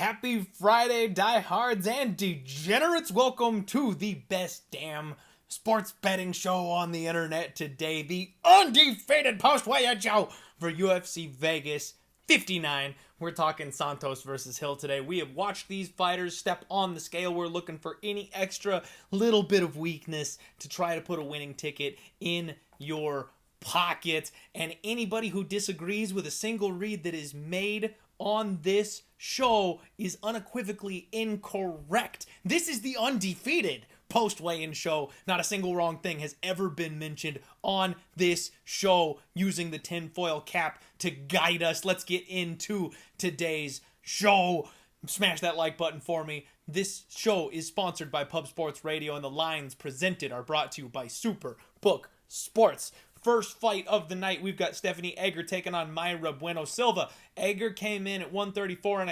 Happy Friday, diehards and degenerates. Welcome to the best damn sports betting show on the internet today. The undefeated post-weigh-in show for UFC Vegas 59. We're talking Santos versus Hill today. We have watched these fighters step on the scale. We're looking for any extra little bit of weakness to try to put a winning ticket in your pocket. And anybody who disagrees with a single read that is made on this show is unequivocally incorrect. This is the undefeated post-weigh-in show. Not a single wrong thing has ever been mentioned on this show using the tinfoil cap to guide us. Let's get into today's show. Smash that like button for me. This show is sponsored by Pub Sports Radio, and the lines presented are brought to you by Superbook Sports. First fight of the night, we've got Stephanie Egger taking on Mayra Bueno Silva. Egger came in at 134.5.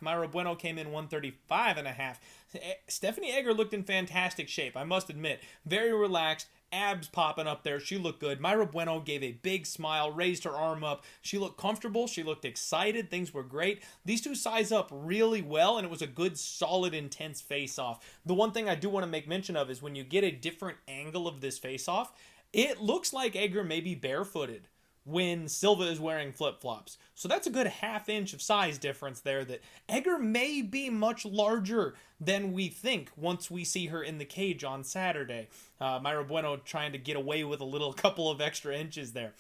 Mayra Bueno came in 135.5. Stephanie Egger looked in fantastic shape, I must admit. Very relaxed, abs popping up there. She looked good. Mayra Bueno gave a big smile, raised her arm up. She looked comfortable. She looked excited. Things were great. These two size up really well, and it was a good, solid, intense face-off. The one thing I do want to make mention of is when you get a different angle of this face-off, it looks like Egger may be barefooted when Silva is wearing flip-flops. So that's a good half inch of size difference there, that Egger may be much larger than we think once we see her in the cage on Saturday. Mayra Bueno trying to get away with a couple of extra inches there.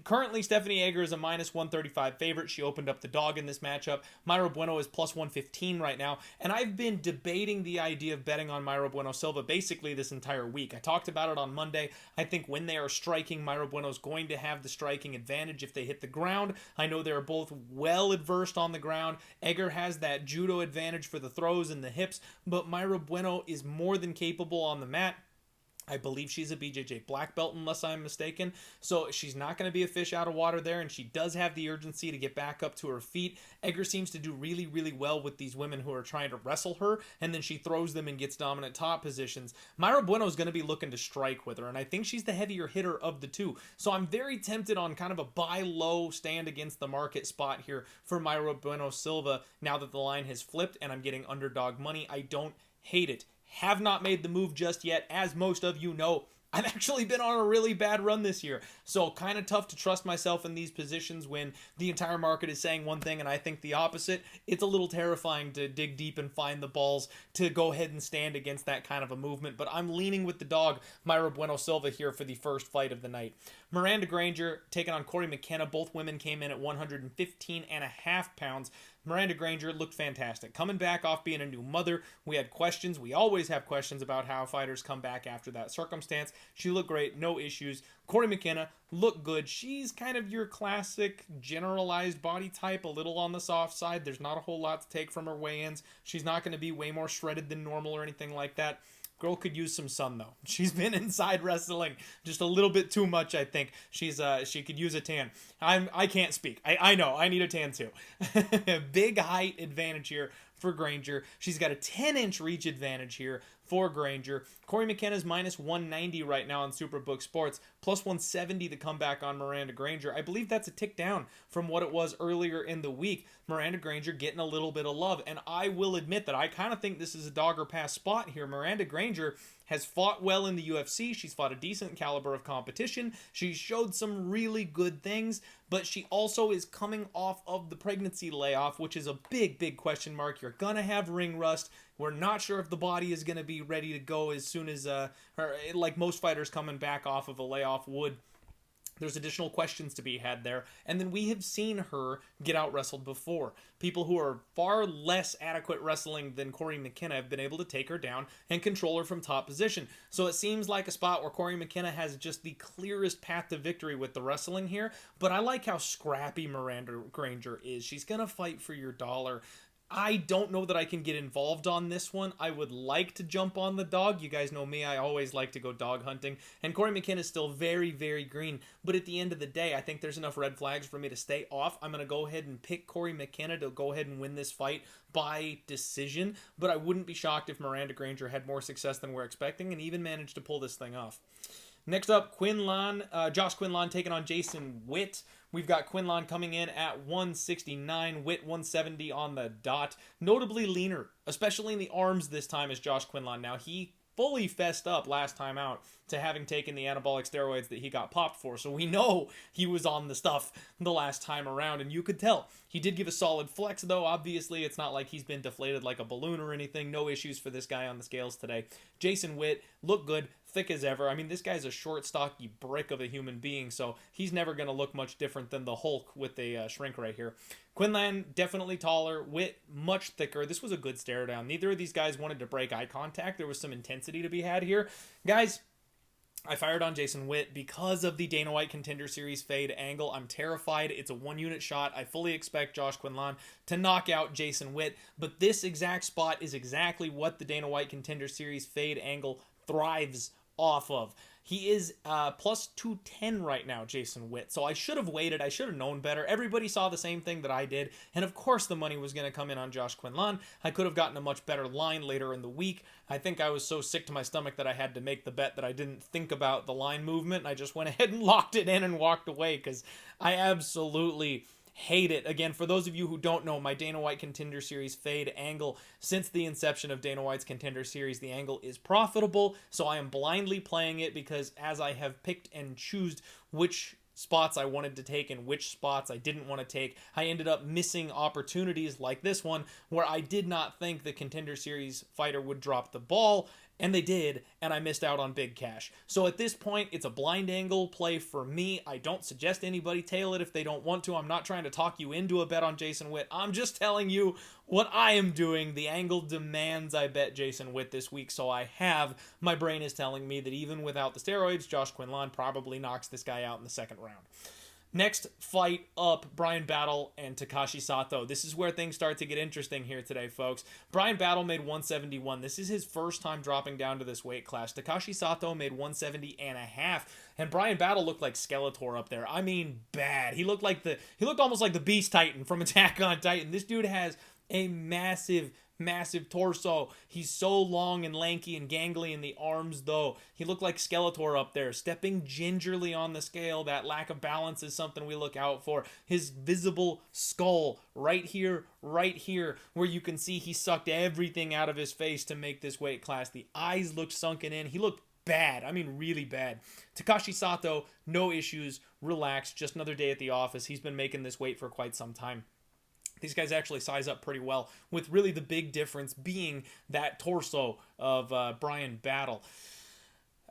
Currently, Stephanie Egger is a minus 135 favorite. She opened up the dog in this matchup. Mayra Bueno is plus 115 right now. And I've been debating the idea of betting on Mayra Bueno Silva basically this entire week. I talked about it on Monday. I think when they are striking, Mayra Bueno is going to have the striking advantage if they hit the ground. I know they're both well adversed on the ground. Egger has that judo advantage for the throws and the hips, but Mayra Bueno is more than capable on the mat. I believe she's a BJJ black belt unless I'm mistaken. So she's not going to be a fish out of water there, and she does have the urgency to get back up to her feet. Egger seems to do really, really well with these women who are trying to wrestle her, and then she throws them and gets dominant top positions. Mayra Bueno is going to be looking to strike with her, and I think she's the heavier hitter of the two. So I'm very tempted on kind of a buy low, stand against the market spot here for Mayra Bueno Silva now that the line has flipped and I'm getting underdog money. I don't hate it. Have not made the move just yet. As most of you know, I've actually been on a really bad run this year. So kind of tough to trust myself in these positions when the entire market is saying one thing and I think the opposite. It's a little terrifying to dig deep and find the balls to go ahead and stand against that kind of a movement. But I'm leaning with the dog, Mayra Bueno Silva, here for the first fight of the night. Miranda Granger taking on Cory McKenna. Both women came in at 115.5 pounds. Miranda Granger looked fantastic. Coming back off being a new mother, we had questions. We always have questions about how fighters come back after that circumstance. She looked great, no issues. Cory McKenna looked good. She's kind of your classic generalized body type, a little on the soft side. There's not a whole lot to take from her weigh-ins. She's not going to be way more shredded than normal or anything like that. Girl could use some sun, though. She's been inside wrestling just a little bit too much, I think. She could use a tan. I can't speak. I know. I need a tan, too. Big height advantage here for Granger. She's got a 10-inch reach advantage here for Granger. Cory McKenna's minus 190 right now on Superbook Sports, plus 170 the comeback on Miranda Granger. I believe that's a tick down from what it was earlier in the week. Miranda Granger getting a little bit of love, and I will admit that I kind of think this is a dog or pass spot here. Miranda Granger has fought well in the UFC. She's fought a decent caliber of competition. She showed some really good things, but she also is coming off of the pregnancy layoff, which is a big, big question mark. You're going to have ring rust. We're not sure if the body is going to be ready to go as soon as, like most fighters coming back off of a layoff would. There's additional questions to be had there. And then we have seen her get out wrestled before. People who are far less adequate wrestling than Cory McKenna have been able to take her down and control her from top position. So it seems like a spot where Cory McKenna has just the clearest path to victory with the wrestling here. But I like how scrappy Miranda Granger is. She's going to fight for your dollar. I don't know that I can get involved on this one. I would like to jump on the dog. You guys know me. I always like to go dog hunting. And Cory McKenna is still very, very green. But at the end of the day, I think there's enough red flags for me to stay off. I'm going to go ahead and pick Cory McKenna to go ahead and win this fight by decision. But I wouldn't be shocked if Miranda Granger had more success than we're expecting and even managed to pull this thing off. Next up, Quinlan, Josh Quinlan taking on Jason Witt. We've got Quinlan coming in at 169, Witt 170 on the dot. Notably leaner, especially in the arms this time, as Josh Quinlan. Now, he fully fessed up last time out to having taken the anabolic steroids that he got popped for. So we know he was on the stuff the last time around, and you could tell. He did give a solid flex, though. Obviously, it's not like he's been deflated like a balloon or anything. No issues for this guy on the scales today. Jason Witt looked good, thick as ever. I mean, this guy's a short, stocky brick of a human being, so he's never going to look much different than the Hulk with a shrink right here. Quinlan, definitely taller. Witt, much thicker. This was a good stare down. Neither of these guys wanted to break eye contact. There was some intensity to be had here. Guys, I fired on Jason Witt because of the Dana White Contender Series fade angle. I'm terrified. It's a one-unit shot. I fully expect Josh Quinlan to knock out Jason Witt, but this exact spot is exactly what the Dana White Contender Series fade angle thrives off of. He is plus 210 right now, Jason Witt. So I should have waited. I should have known better. Everybody saw the same thing that I did. And of course the money was going to come in on Josh Quinlan. I could have gotten a much better line later in the week. I think I was so sick to my stomach that I had to make the bet that I didn't think about the line movement. And I just went ahead and locked it in and walked away because I absolutely hate it. Again, for those of you who don't know, my Dana White Contender Series fade angle, since the inception of Dana White's Contender Series, the angle is profitable, so I am blindly playing it because as I have picked and choosed which spots I wanted to take and which spots I didn't want to take, I ended up missing opportunities like this one where I did not think the Contender Series fighter would drop the ball, and they did, and I missed out on big cash. So at this point, it's a blind angle play for me. I don't suggest anybody tail it if they don't want to. I'm not trying to talk you into a bet on Jason Witt. I'm just telling you what I am doing. The angle demands I bet Jason Witt this week, so I have. My brain is telling me that even without the steroids, Josh Quinlan probably knocks this guy out in the second round. Next fight up, Bryan Battle and Takashi Sato. This is where things start to get interesting here today, folks. Bryan Battle made 171. This is his first time dropping down to this weight class. Takashi Sato made 170 and a half. And Bryan Battle looked like Skeletor up there. I mean, bad. He looked almost like the Beast Titan from Attack on Titan. This dude has a massive torso. He's so long and lanky and gangly in the arms, though. He looked like Skeletor up there, stepping gingerly on the scale. That lack of balance is something we look out for. His visible skull right here, where you can see he sucked everything out of his face to make this weight class. The eyes looked sunken in. He looked bad. I mean, really bad. Takashi Sato, no issues, relaxed, just another day at the office. He's been making this weight for quite some time. These guys actually size up pretty well, with really the big difference being that torso of Bryan Battle.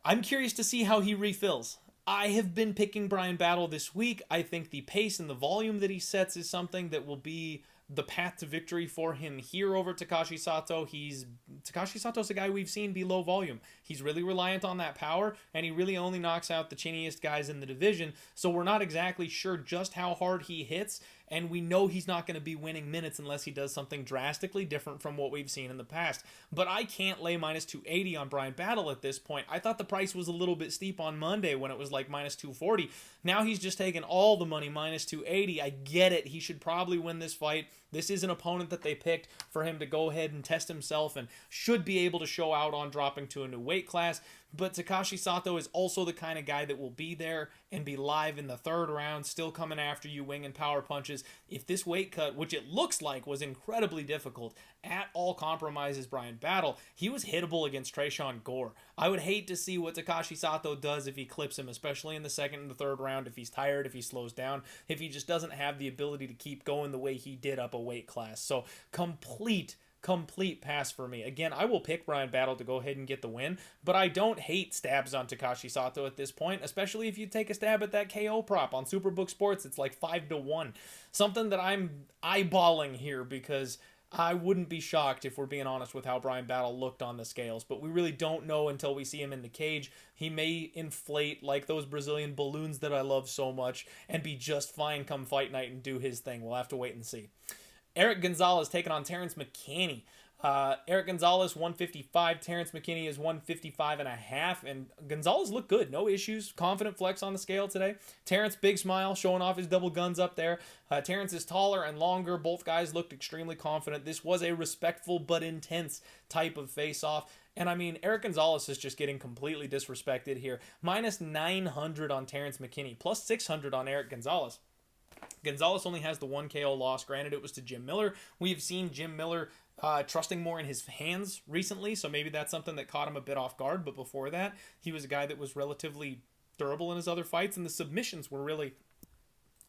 I'm curious to see how he refills. I have been picking Bryan Battle this week. I think the pace and the volume that he sets is something that will be the path to victory for him here over Takashi Sato. Takashi Sato's a guy we've seen be low volume. He's really reliant on that power, and he really only knocks out the chinniest guys in the division, so we're not exactly sure just how hard he hits, and we know he's not going to be winning minutes unless he does something drastically different from what we've seen in the past. But I can't lay minus 280 on Bryan Battle at this point. I thought the price was a little bit steep on Monday when it was like minus 240. Now he's just taking all the money, minus 280. I get it. He should probably win this fight. This is an opponent that they picked for him to go ahead and test himself and should be able to show out on dropping to a new weight class. But Takashi Sato is also the kind of guy that will be there and be live in the third round, still coming after you, winging power punches. If this weight cut, which it looks like was incredibly difficult, at all compromises Bryan Battle, he was hittable against Tresean Gore. I would hate to see what Takashi Sato does if he clips him, especially in the second and the third round, if he's tired, if he slows down, if he just doesn't have the ability to keep going the way he did up a weight class. So complete pass for me. Again, I will pick Bryan Battle to go ahead and get the win, but I don't hate stabs on Takashi Sato at this point, especially if you take a stab at that KO prop on Superbook Sports. It's like 5-1. Something that I'm eyeballing here because I wouldn't be shocked if we're being honest with how Bryan Battle looked on the scales, but we really don't know until we see him in the cage. He may inflate like those Brazilian balloons that I love so much and be just fine come fight night and do his thing. We'll have to wait and see. Erick Gonzalez taking on Terrance McKinney. Erick Gonzalez 155, Terrance McKinney is 155.5, and Gonzalez looked good, no issues, confident flex on the scale today. Terrance, big smile, showing off his double guns up there. Terrance is taller and longer, both guys looked extremely confident. This was a respectful but intense type of face-off. And I mean, Erick Gonzalez is just getting completely disrespected here. Minus 900 on Terrance McKinney, plus 600 on Erick Gonzalez. Gonzalez only has the 1 KO loss. Granted, it was to Jim Miller. We've seen Jim Miller trusting more in his hands recently, so maybe that's something that caught him a bit off guard. But before that, he was a guy that was relatively durable in his other fights, and the submissions were really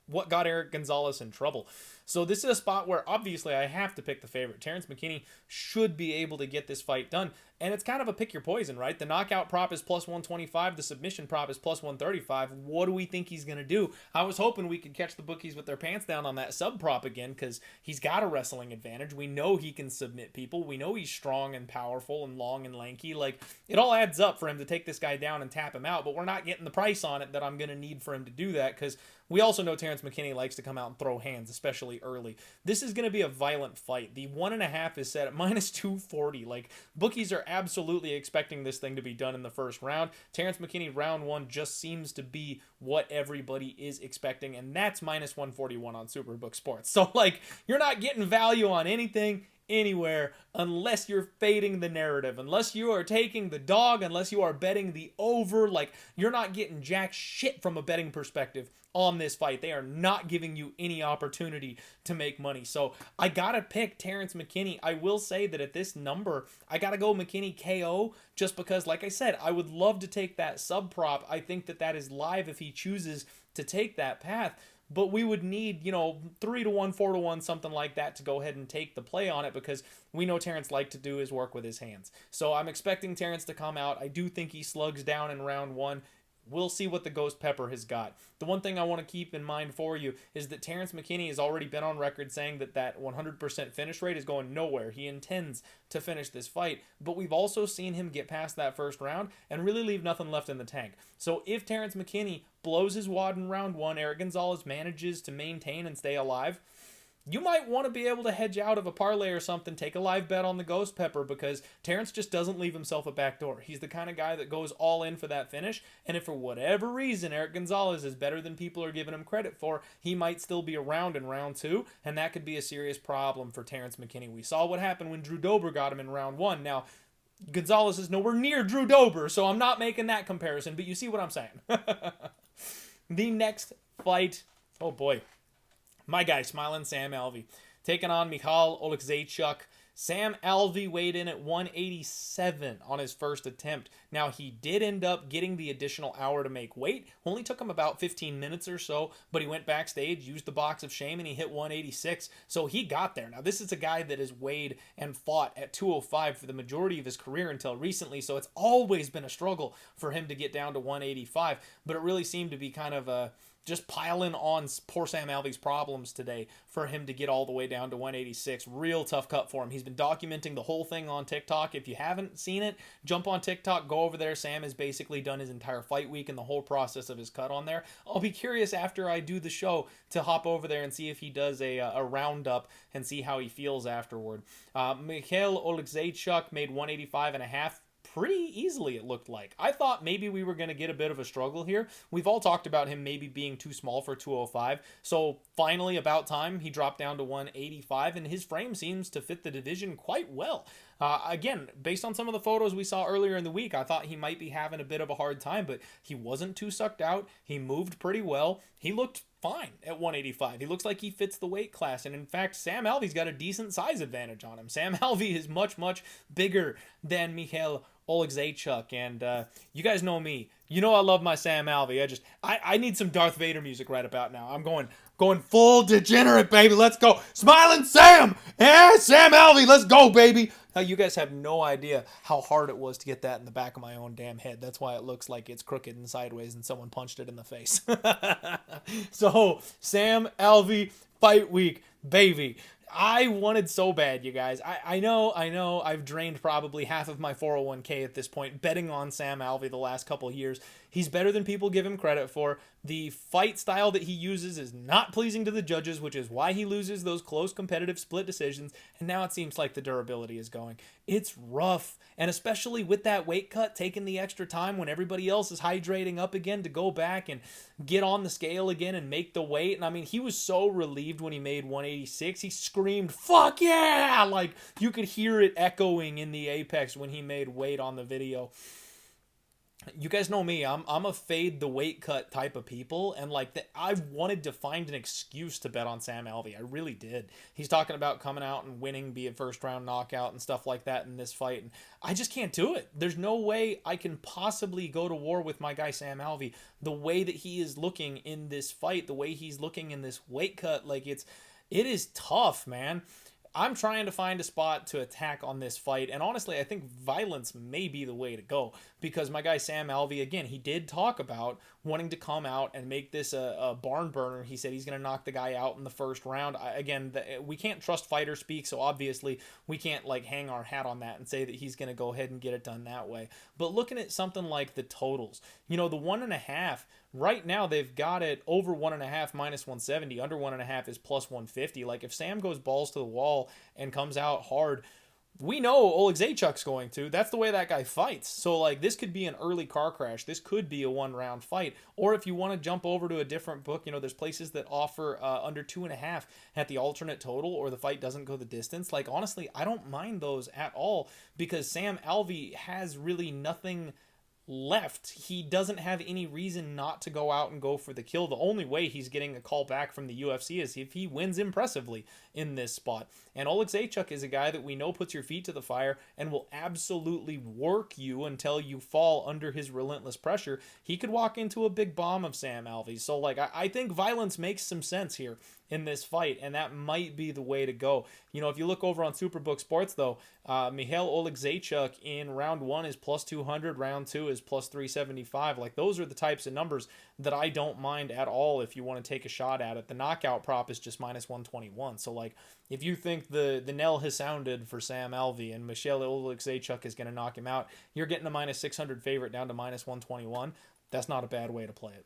what got Erick Gonzalez in trouble. So this is a spot where obviously I have to pick the favorite. Terrance McKinney should be able to get this fight done. And it's kind of a pick your poison, right? The knockout prop is plus 125. The submission prop is plus 135. What do we think he's going to do? I was hoping we could catch the bookies with their pants down on that sub prop again, because he's got a wrestling advantage. We know he can submit people. We know he's strong and powerful and long and lanky. Like, it all adds up for him to take this guy down and tap him out, but we're not getting the price on it that I'm going to need for him to do that, because we also know Terrance McKinney likes to come out and throw hands, especially early. This is going to be a violent fight. The 1.5 is set at minus 240. Like, bookies are absolutely expecting this thing to be done in the first round. Terrance McKinney round 1 just seems to be what everybody is expecting, and that's minus 141 on Superbook Sports. So, like, you're not getting value on anything anywhere unless you're fading the narrative, unless you are taking the dog, unless you are betting the over. Like, you're not getting jack shit from a betting perspective on this fight. They are not giving you any opportunity to make money. So I gotta pick Terrance McKinney. I will say that at this number, I gotta go McKinney KO, just because, like I said, I would love to take that sub prop. I think that is live if he chooses to take that path. But we would need, 3-1, 4-1, something like that to go ahead and take the play on it, because we know Terrance likes to do his work with his hands. So I'm expecting Terrance to come out. I do think he slugs down in round 1. We'll see what the Ghost Pepper has got. The one thing I want to keep in mind for you is that Terrance McKinney has already been on record saying that 100% finish rate is going nowhere. He intends to finish this fight, but we've also seen him get past that first round and really leave nothing left in the tank. So if Terrance McKinney blows his wad in round 1, Erick Gonzalez manages to maintain and stay alive, you might want to be able to hedge out of a parlay or something, take a live bet on the Ghost Pepper, because Terrance just doesn't leave himself a back door. He's the kind of guy that goes all in for that finish, and if for whatever reason Erick Gonzalez is better than people are giving him credit for, he might still be around in round 2, and that could be a serious problem for Terrance McKinney. We saw what happened when Drew Dober got him in round 1. Now, Gonzalez is nowhere near Drew Dober, so I'm not making that comparison, but you see what I'm saying. The next fight, oh boy. My guy, Smiling Sam Alvey, taking on Michal Oleksiejczuk. Sam Alvey weighed in at 187 on his first attempt. Now, he did end up getting the additional hour to make weight. Only took him about 15 minutes or so, but he went backstage, used the box of shame, and he hit 186. So he got there. Now, this is a guy that has weighed and fought at 205 for the majority of his career until recently, so it's always been a struggle for him to get down to 185. But it really seemed to be kind of just piling on poor Sam Alvey's problems today for him to get all the way down to 186. Real tough cut for him. He's been documenting the whole thing on TikTok. If you haven't seen it, jump on TikTok, go over there. Sam has basically done his entire fight week and the whole process of his cut on there. I'll be curious after I do the show to hop over there and see if he does a roundup and see how he feels afterward. Michal Oleksiejczuk made 185.5. Pretty easily, it looked like. I thought maybe we were going to get a bit of a struggle here. We've all talked about him maybe being too small for 205. So finally, about time, he dropped down to 185, and his frame seems to fit the division quite well. Again, based on some of the photos we saw earlier in the week, I thought he might be having a bit of a hard time, but he wasn't too sucked out. He moved pretty well. He looked fine at 185. He looks like he fits the weight class, and in fact, Sam Alvey's got a decent size advantage on him. Sam Alvey is much, much bigger than Michal Oleksiejczuk, and you guys know me. You know I love my Sam Alvey. I need some Darth Vader music right about now. I'm going full degenerate, baby. Let's go. Smiling Sam! Yeah, Sam Alvey, let's go, baby! Now, you guys have no idea how hard it was to get that in the back of my own damn head. That's why it looks like it's crooked and sideways and someone punched it in the face. So, Sam Alvey, fight week, baby. I wanted so bad, you guys. I know. I've drained probably half of my 401k at this point betting on Sam Alvey the last couple of years. He's better than people give him credit for. The fight style that he uses is not pleasing to the judges, which is why he loses those close competitive split decisions. And now it seems like the durability is going. It's rough. And especially with that weight cut, taking the extra time when everybody else is hydrating up again to go back and get on the scale again and make the weight. And I mean, he was so relieved when he made 186. He screamed, "Fuck yeah!" Like you could hear it echoing in the apex when he made weight on the video. You guys know me, I'm a fade the weight cut type of people, and like I wanted to find an excuse to bet on Sam Alvey. I really did. He's talking about coming out and winning, be a first round knockout and stuff like that in this fight, and I just can't do it. There's no way I can possibly go to war with my guy Sam Alvey. The way that he is looking in this fight, the way he's looking in this weight cut, like it is tough, man. I'm trying to find a spot to attack on this fight, and honestly, I think violence may be the way to go, because my guy Sam Alvey, again, he did talk about wanting to come out and make this a barn burner. He said he's going to knock the guy out in the first round. We can't trust fighter speak, so obviously we can't like hang our hat on that and say that he's going to go ahead and get it done that way. But looking at something like the totals, the 1.5, right now they've got it over 1.5 minus 170, under 1.5 is plus 150. Like if Sam goes balls to the wall and comes out hard, we know Oleksiejczuk's going to. That's the way that guy fights. So, like, this could be an early car crash. This could be a one-round fight. Or if you want to jump over to a different book, there's places that offer under 2.5 at the alternate total, or the fight doesn't go the distance. Like, honestly, I don't mind those at all, because Sam Alvey has really nothing left. He doesn't have any reason not to go out and go for the kill. The only way he's getting a call back from the UFC is if he wins impressively in this spot. And Oleksiejczuk is a guy that we know puts your feet to the fire and will absolutely work you until you fall under his relentless pressure. He could walk into a big bomb of Sam Alvey. So like I think violence makes some sense here in this fight, and that might be the way to go. If you look over on Superbook Sports, though, Michal Oleksiejczuk in round 1 is plus 200, round 2 is plus 375. Like, those are the types of numbers that I don't mind at all if you want to take a shot at it. The knockout prop is just minus 121. So, like, if you think the knell has sounded for Sam Alvey and Michal Oleksiejczuk is going to knock him out, you're getting a minus 600 favorite down to minus 121. That's not a bad way to play it.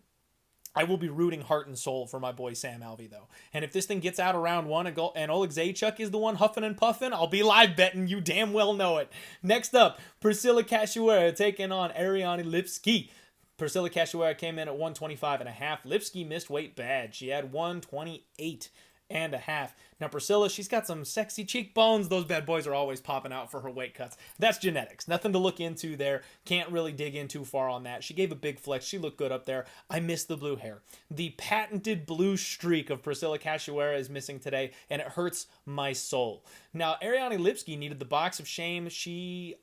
I will be rooting heart and soul for my boy Sam Alvey, though. And if this thing gets out of round 1 and Oleksiejczuk is the one huffing and puffing, I'll be live betting. You damn well know it. Next up, Priscila Cachoeira taking on Ariane Lipski. Priscila Cachoeira came in at 125.5. Lipski missed weight bad. She had 128.5. Now, Priscilla, she's got some sexy cheekbones. Those bad boys are always popping out for her weight cuts. That's genetics. Nothing to look into there. Can't really dig in too far on that. She gave a big flex. She looked good up there. I miss the blue hair. The patented blue streak of Priscila Cachoeira is missing today, and it hurts my soul. Now, Ariane Lipski needed the box of shame.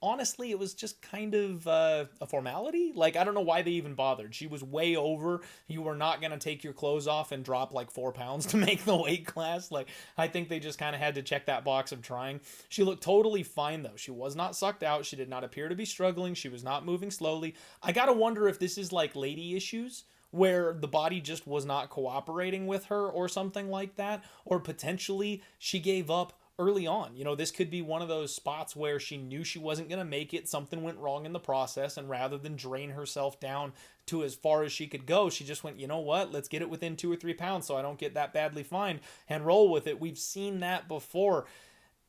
Honestly, it was just kind of a formality. Like, I don't know why they even bothered. She was way over. You were not going to take your clothes off and drop like 4 pounds to make the weight class. Like, I think they just kind of had to check that box of trying. She looked totally fine, though. She was not sucked out. She did not appear to be struggling. She was not moving slowly. I gotta wonder if this is like lady issues, where the body just was not cooperating with her or something like that, or potentially she gave up early on. This could be one of those spots where she knew she wasn't going to make it. Something went wrong in the process, and rather than drain herself down to as far as she could go, she just went, you know what, let's get it within 2 or 3 pounds so I don't get that badly fined, and roll with it. We've seen that before,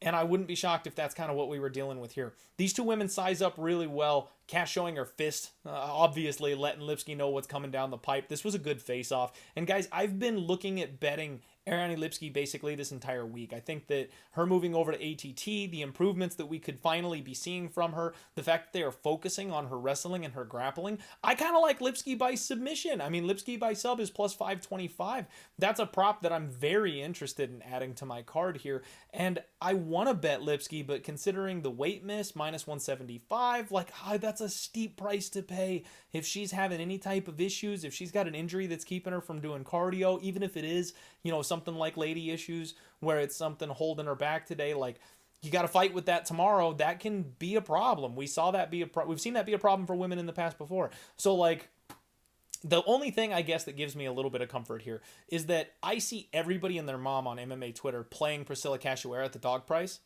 and I wouldn't be shocked if that's kind of what we were dealing with here. These two women size up really well. Cash showing her fist, obviously letting Lipski know what's coming down the pipe. This was a good face-off. And guys, I've been looking at betting Ariane Lipski basically this entire week. I think that her moving over to ATT, the improvements that we could finally be seeing from her, the fact that they are focusing on her wrestling and her grappling, I kind of like Lipski by submission. I mean, Lipski by sub is plus 525. That's a prop that I'm very interested in adding to my card here. And I want to bet Lipski, but considering the weight miss, minus 175, like, that's a steep price to pay. If she's having any type of issues, if she's got an injury that's keeping her from doing cardio, even if it is, something like lady issues where it's something holding her back today, like, you got to fight with that tomorrow. That can be a problem. We've seen that be a problem for women in the past before. So, like, the only thing I guess that gives me a little bit of comfort here is that I see everybody and their mom on MMA Twitter playing Priscila Cachoeira at the dog price.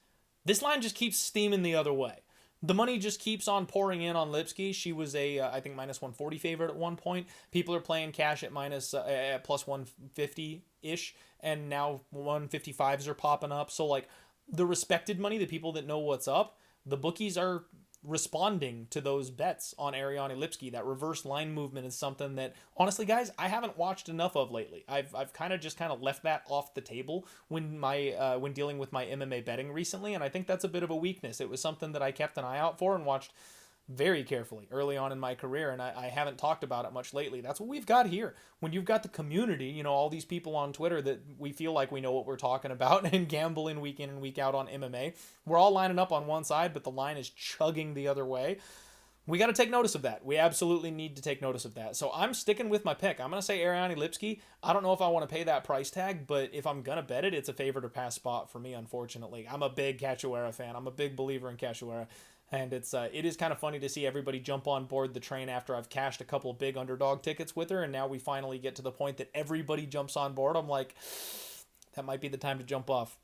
This line just keeps steaming the other way. the money just keeps on pouring in on Lipski. She was a, I think, minus 140 favorite at one point. People are playing cash at plus 150-ish, and now 155s are popping up. So, like, the respected money, the people that know what's up, the bookies are responding to those bets on Ariane Lipski. That reverse line movement is something that, honestly, guys, I haven't watched enough of lately. I've kind of left that off the table when dealing with my MMA betting recently, and I think that's a bit of a weakness. It was something that I kept an eye out for and watched very carefully early on in my career, and I haven't talked about it much lately. That's what we've got here. When you've got the community, you know, all these people on Twitter that we feel like we know what we're talking about and gamble in and week out on MMA, we're all lining up on one side, but the line is chugging the other way. We got to take notice of that. We absolutely need to take notice of that. So I'm sticking with my pick. I'm going to say Ariane Lipski. I don't know if I want to pay that price tag, but if I'm going to bet it, it's a favorite or pass spot for me, unfortunately. I'm a big Cachoeira fan. I'm a big believer in Cachoeira. And it is kind of funny to see everybody jump on board the train after I've cashed a couple of big underdog tickets with her, and now we finally get to the point that everybody jumps on board. I'm like, that might be the time to jump off.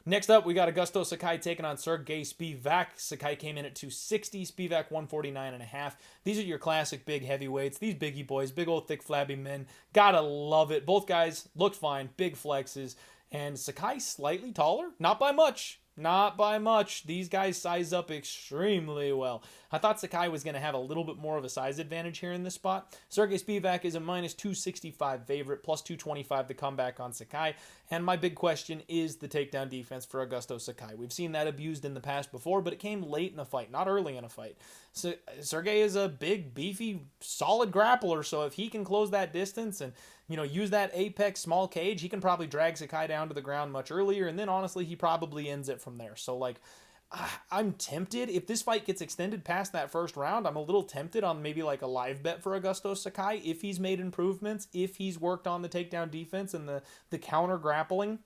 Next up, we got Augusto Sakai taking on Serghei Spivac. Sakai came in at 260, Spivac 149.5. These are your classic big heavyweights. These biggie boys, big old thick flabby men. Gotta love it. Both guys looked fine, big flexes. And Sakai slightly taller, not by much. Not by much. These guys size up extremely well. I thought Sakai was going to have a little bit more of a size advantage here in this spot. Serghei Spivac is a minus 265 favorite, plus 225 to come back on Sakai. And my big question is the takedown defense for Augusto Sakai. We've seen that abused in the past before, but it came late in a fight, not early in a fight. So Serghei is a big, beefy, solid grappler, so if he can close that distance and, you know, use that apex small cage, he can probably drag Sakai down to the ground much earlier, and then honestly, he probably ends it from there. So, like, I'm tempted. If this fight gets extended past that first round, I'm a little tempted on maybe like a live bet for Augusto Sakai if he's made improvements, if he's worked on the takedown defense and the counter grappling.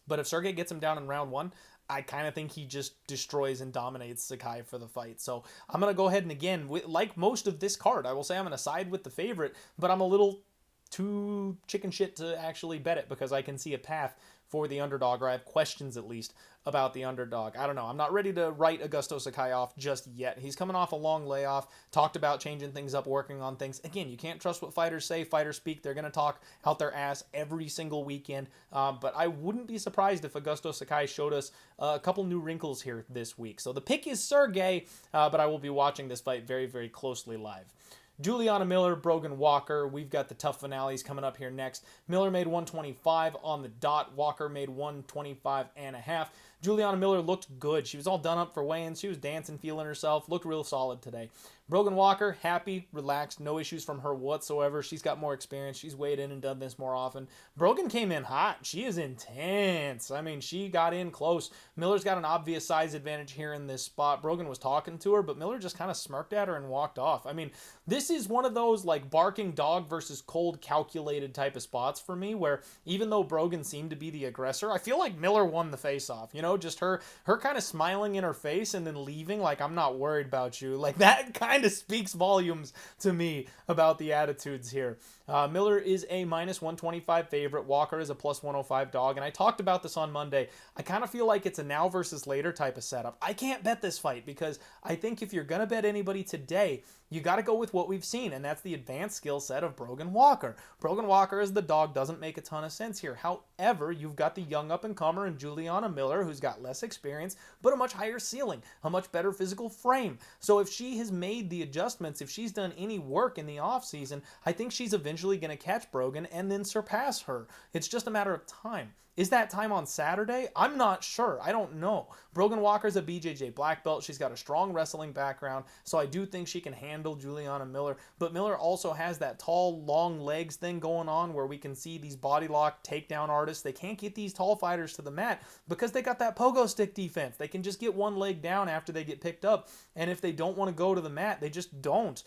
But if Serghei gets him down in round one, I kind of think he just destroys and dominates Sakai for the fight. So I'm going to go ahead and, again, like most of this card, I will say I'm going to side with the favorite, but I'm a little too chicken shit to actually bet it because I can see a path for the underdog, or I have questions at least about the underdog. I don't know. I'm not ready to write Augusto Sakai off just yet. He's coming off a long layoff, talked about changing things up, working on things. Again, you can't trust what fighters say. Fighters speak. They're going to talk out their ass every single weekend. But I wouldn't be surprised if Augusto Sakai showed us a couple new wrinkles here this week. So the pick is Serghei, but I will be watching this fight very, very closely live. Juliana Miller, Brogan Walker. We've got the tough finales coming up here next. Miller made 125 on the dot. Walker made 125.5. Juliana Miller looked good. She was all done up for weigh-ins. She was dancing, feeling herself. Looked real solid today. Brogan Walker, happy, relaxed, no issues from her whatsoever. She's got more experience. She's weighed in and done this more often. Brogan came in hot. She is intense. I mean, she got in close. Miller's got an obvious size advantage here in this spot. Brogan was talking to her, but Miller just kind of smirked at her and walked off. I mean, this is one of those like barking dog versus cold calculated type of spots for me where even though Brogan seemed to be the aggressor, I feel like Miller won the face-off. You know, just her kind of smiling in her face and then leaving like, I'm not worried about you. Like, that kind of speaks volumes to me about the attitudes here. Miller is a minus 125 favorite. Walker is a plus 105 dog. And I talked about this on Monday. I kind of feel like it's a now versus later type of setup. I can't bet this fight because I think if you're going to bet anybody today, you got to go with what we've seen, and that's the advanced skill set of Brogan Walker. Brogan Walker as the dog doesn't make a ton of sense here. However, you've got the young up-and-comer in Juliana Miller, who's got less experience, but a much higher ceiling, a much better physical frame. So if she has made the adjustments, if she's done any work in the offseason, I think she's eventually going to catch Brogan and then surpass her. It's just a matter of time. Is that time on Saturday? I'm not sure. I don't know. Brogan Walker's a BJJ black belt. She's got a strong wrestling background, so I do think she can handle Juliana Miller. But Miller also has that tall, long legs thing going on where we can see these body lock takedown artists. They can't get these tall fighters to the mat because they got that pogo stick defense. They can just get one leg down after they get picked up, and if they don't want to go to the mat, they just don't.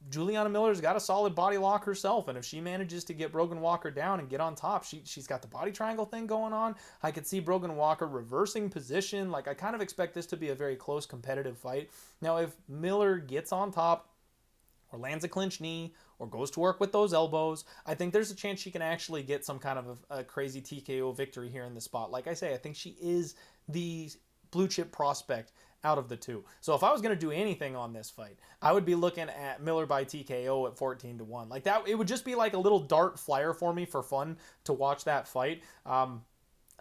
Juliana Miller's got a solid body lock herself, and if she manages to get Brogan Walker down and get on top, she's got the body triangle thing going on. I could see Brogan Walker reversing position. Like, I kind of expect this to be a very close competitive fight. Now, if Miller gets on top or lands a clinch knee or goes to work with those elbows, I think there's a chance she can actually get some kind of a crazy TKO victory here in the spot. Like I say, I think she is the blue chip prospect out of the two. So if I was going to do anything on this fight, I would be looking at Miller by TKO at 14-1. Like that, it would just be like a little dart flyer for me for fun to watch that fight.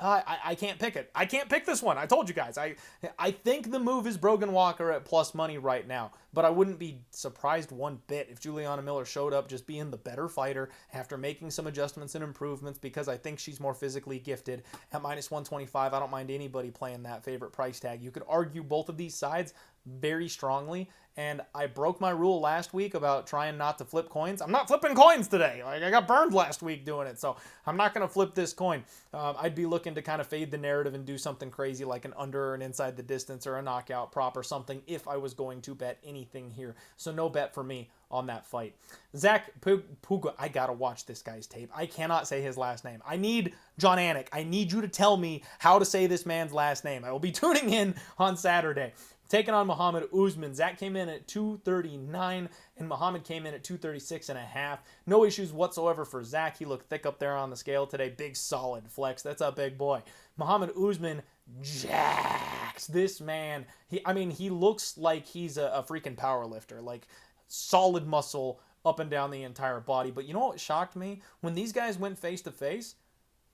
I can't pick it. I can't pick this one. I told you guys. I think the move is Brogan Walker at plus money right now, but I wouldn't be surprised one bit if Juliana Miller showed up just being the better fighter after making some adjustments and improvements, because I think she's more physically gifted. At minus 125, I don't mind anybody playing that favorite price tag. You could argue both of these sides very strongly, and I broke my rule last week about trying not to flip coins. I'm not flipping coins today. Like, I got burned last week doing it, so I'm not going to flip this coin. I'd be looking to kind of fade the narrative and do something crazy like an under or an inside the distance or a knockout prop or something if I was going to bet anything here. So no bet for me on that fight. Zach Puga, I got to watch this guy's tape. I cannot say his last name. I need John Anik. I need you to tell me how to say this man's last name. I will be tuning in on Saturday. Taking on Muhammad Usman. Zach came in at 239, and Muhammad came in at 236.5. No issues whatsoever for Zach. He looked thick up there on the scale today. Big, solid flex. That's a big boy. Muhammad Usman jacks. This man, he looks like he's a freaking power lifter. Like, solid muscle up and down the entire body. But you know what shocked me? When these guys went face-to-face,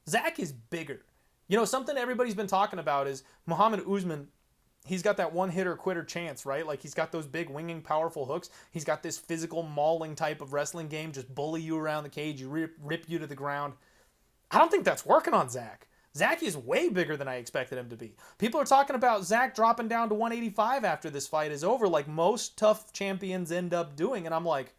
Zach is bigger. You know, something everybody's been talking about is Muhammad Usman, he's got that one-hitter-quitter chance, right? Like, he's got those big, winging, powerful hooks. He's got this physical, mauling type of wrestling game, just bully you around the cage, rip you to the ground. I don't think that's working on Zach. Zach is way bigger than I expected him to be. People are talking about Zach dropping down to 185 after this fight is over, like most tough champions end up doing, and I'm like,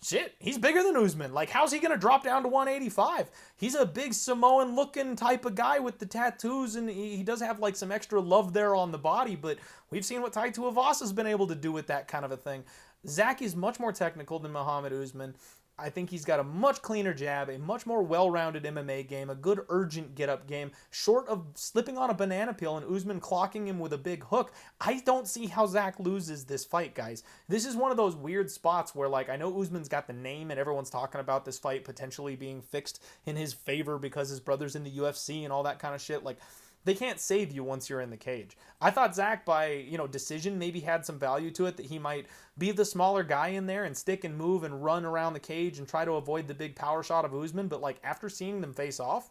shit, he's bigger than Usman. Like, how's he going to drop down to 185? He's a big Samoan-looking type of guy with the tattoos, and he does have, like, some extra love there on the body, but we've seen what Tai Tuivasa's been able to do with that kind of a thing. Zach is much more technical than Muhammad Usman. I think he's got a much cleaner jab, a much more well-rounded MMA game, a good urgent get-up game, short of slipping on a banana peel and Usman clocking him with a big hook. I don't see how Zach loses this fight, guys. This is one of those weird spots where, like, I know Usman's got the name and everyone's talking about this fight potentially being fixed in his favor because his brother's in the UFC and all that kind of shit. Like, they can't save you once you're in the cage. I thought Zach, by, decision, maybe had some value to it, that he might be the smaller guy in there and stick and move and run around the cage and try to avoid the big power shot of Usman. But, like, after seeing them face off,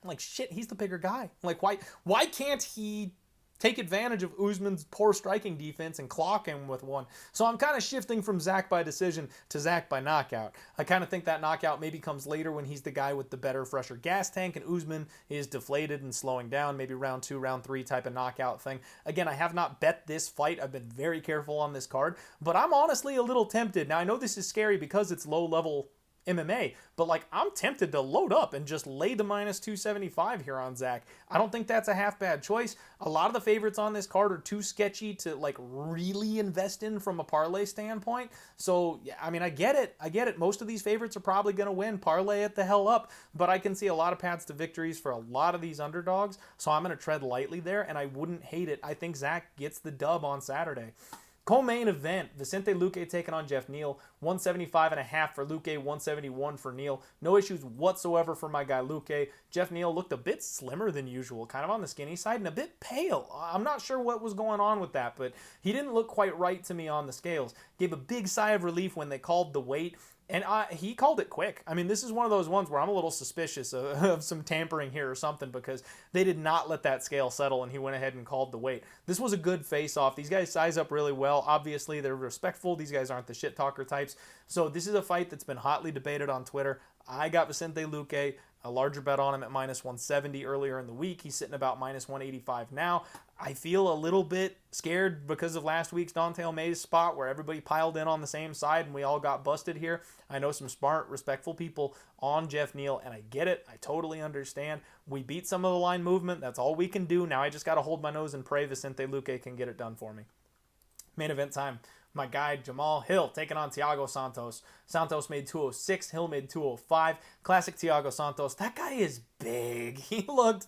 I'm like, shit, he's the bigger guy. Like, why can't he take advantage of Usman's poor striking defense and clock him with one? So I'm kind of shifting from Zach by decision to Zach by knockout. I kind of think that knockout maybe comes later when he's the guy with the better, fresher gas tank, and Usman is deflated and slowing down, maybe round 2, round 3 type of knockout thing. Again, I have not bet this fight. I've been very careful on this card, but I'm honestly a little tempted. Now, I know this is scary because it's low-level MMA, but, like, I'm tempted to load up and just lay the minus 275 here on Zach. I don't think that's a half bad choice. A lot of the favorites on this card are too sketchy to, like, really invest in from a parlay standpoint. So, yeah, I get it. Most of these favorites are probably going to win. Parlay it the hell up, but I can see a lot of paths to victories for a lot of these underdogs, so I'm going to tread lightly there, and I wouldn't hate it. I think Zach gets the dub on Saturday. Co-main event, Vicente Luque taking on Jeff Neal. 175.5 for Luque, 171 for Neal. No issues whatsoever for my guy Luque. Jeff Neal looked a bit slimmer than usual, kind of on the skinny side and a bit pale. I'm not sure what was going on with that, but he didn't look quite right to me on the scales. Gave a big sigh of relief when they called the weight. And he called it quick. This is one of those ones where I'm a little suspicious of some tampering here or something, because they did not let that scale settle and he went ahead and called the weight. This was a good face-off. These guys size up really well. Obviously, they're respectful. These guys aren't the shit-talker types. So this is a fight that's been hotly debated on Twitter. I got Vicente Luque, a larger bet on him at minus 170 earlier in the week. He's sitting about minus 185 now. I feel a little bit scared because of last week's Dante Almeida's spot where everybody piled in on the same side and we all got busted here. I know some smart, respectful people on Jeff Neal, and I get it. I totally understand. We beat some of the line movement. That's all we can do. Now I just got to hold my nose and pray Vicente Luque can get it done for me. Main event time. My guy Jamal Hill taking on Thiago Santos. Santos made 206. Hill made 205. Classic Thiago Santos. That guy is big. He looked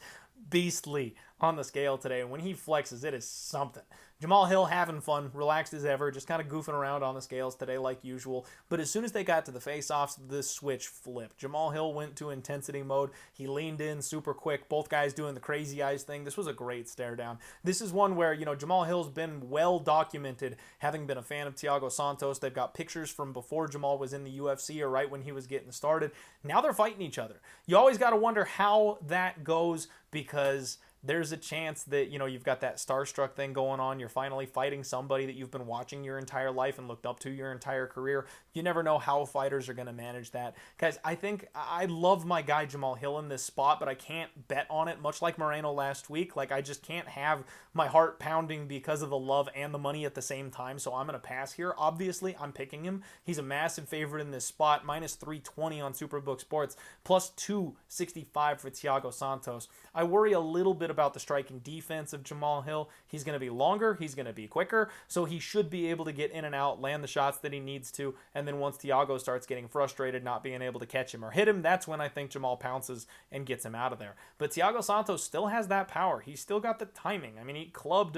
beastly on the scale today, and when he flexes, it is something. Jamal Hill having fun, relaxed as ever, just kind of goofing around on the scales today like usual. But as soon as they got to the face-offs, the switch flipped. Jamal Hill went to intensity mode. He leaned in super quick. Both guys doing the crazy eyes thing. This was a great stare down. This is one where, Jamal Hill's been well documented, having been a fan of Thiago Santos. They've got pictures from before Jamal was in the UFC or right when he was getting started. Now they're fighting each other. You always got to wonder how that goes, because there's a chance that, you've got that starstruck thing going on. You're finally fighting somebody that you've been watching your entire life and looked up to your entire career. You never know how fighters are going to manage that. Guys, I think I love my guy Jamal Hill in this spot, but I can't bet on it, much like Moreno last week. Like, I just can't have my heart pounding because of the love and the money at the same time, so I'm going to pass here. Obviously, I'm picking him. He's a massive favorite in this spot, minus 320 on Superbook Sports, plus 265 for Thiago Santos. I worry a little bit about the striking defense of Jamal Hill. He's going to be longer, he's going to be quicker, so he should be able to get in and out, land the shots that he needs to, and then once Thiago starts getting frustrated, not being able to catch him or hit him, that's when I think Jamal pounces and gets him out of there. But Thiago Santos still has that power. He's still got the timing. I mean, he clubbed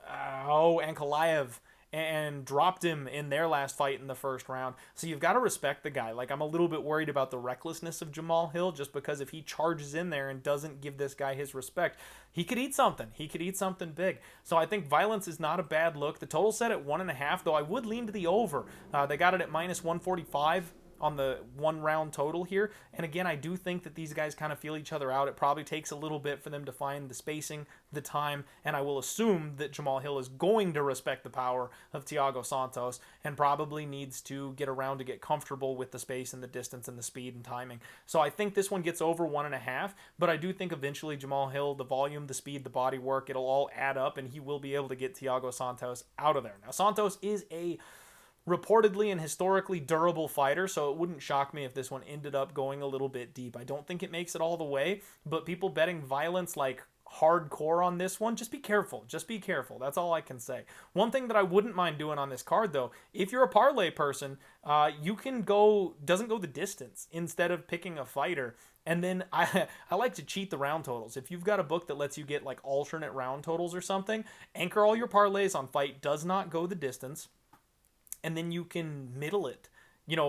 Ankalaev and dropped him in their last fight in the first round. So you've got to respect the guy. Like, I'm a little bit worried about the recklessness of Jamal Hill, just because if he charges in there and doesn't give this guy his respect, he could eat something. He could eat something big. So I think violence is not a bad look. The total set at 1.5, though I would lean to the over. They got it at minus 145 on the one round total here. And again, I do think that these guys kind of feel each other out. It probably takes a little bit for them to find the spacing, the time, and I will assume that Jamal Hill is going to respect the power of Thiago Santos and probably needs to get around to get comfortable with the space and the distance and the speed and timing. So I think this one gets over 1.5, but I do think eventually Jamal Hill, the volume, the speed, the body work, it'll all add up and he will be able to get Thiago Santos out of there. Now, Santos is a reportedly and historically durable fighter, so it wouldn't shock me if this one ended up going a little bit deep. I don't think it makes it all the way, but people betting violence like hardcore on this one, just be careful. Just be careful. That's all I can say. One thing that I wouldn't mind doing on this card, though, if you're a parlay person, you can doesn't go the distance instead of picking a fighter. And then I like to cheat the round totals. If you've got a book that lets you get like alternate round totals or something, anchor all your parlays on fight does not go the distance. And then you can middle it,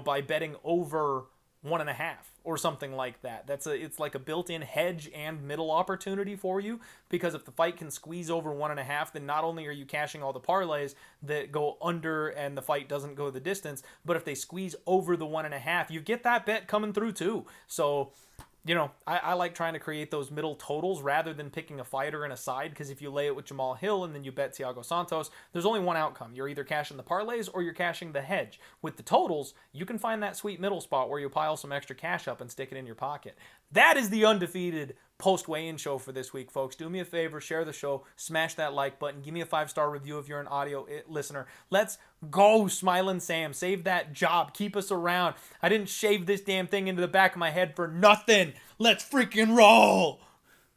by betting over 1.5 or something like that. It's like a built-in hedge and middle opportunity for you, because if the fight can squeeze over 1.5, then not only are you cashing all the parlays that go under and the fight doesn't go the distance, but if they squeeze over the 1.5, you get that bet coming through too. So, I like trying to create those middle totals rather than picking a fighter and a side, because if you lay it with Jamal Hill and then you bet Thiago Santos, there's only one outcome. You're either cashing the parlays or you're cashing the hedge. With the totals, you can find that sweet middle spot where you pile some extra cash up and stick it in your pocket. That is the Undefeated post-weigh-in show for this week, folks. Do me a favor, share the show, smash that like button, give me a 5-star review if you're an audio listener. Let's go, Smiling Sam. Save that job. Keep us around. I didn't shave this damn thing into the back of my head for nothing. Let's freaking roll.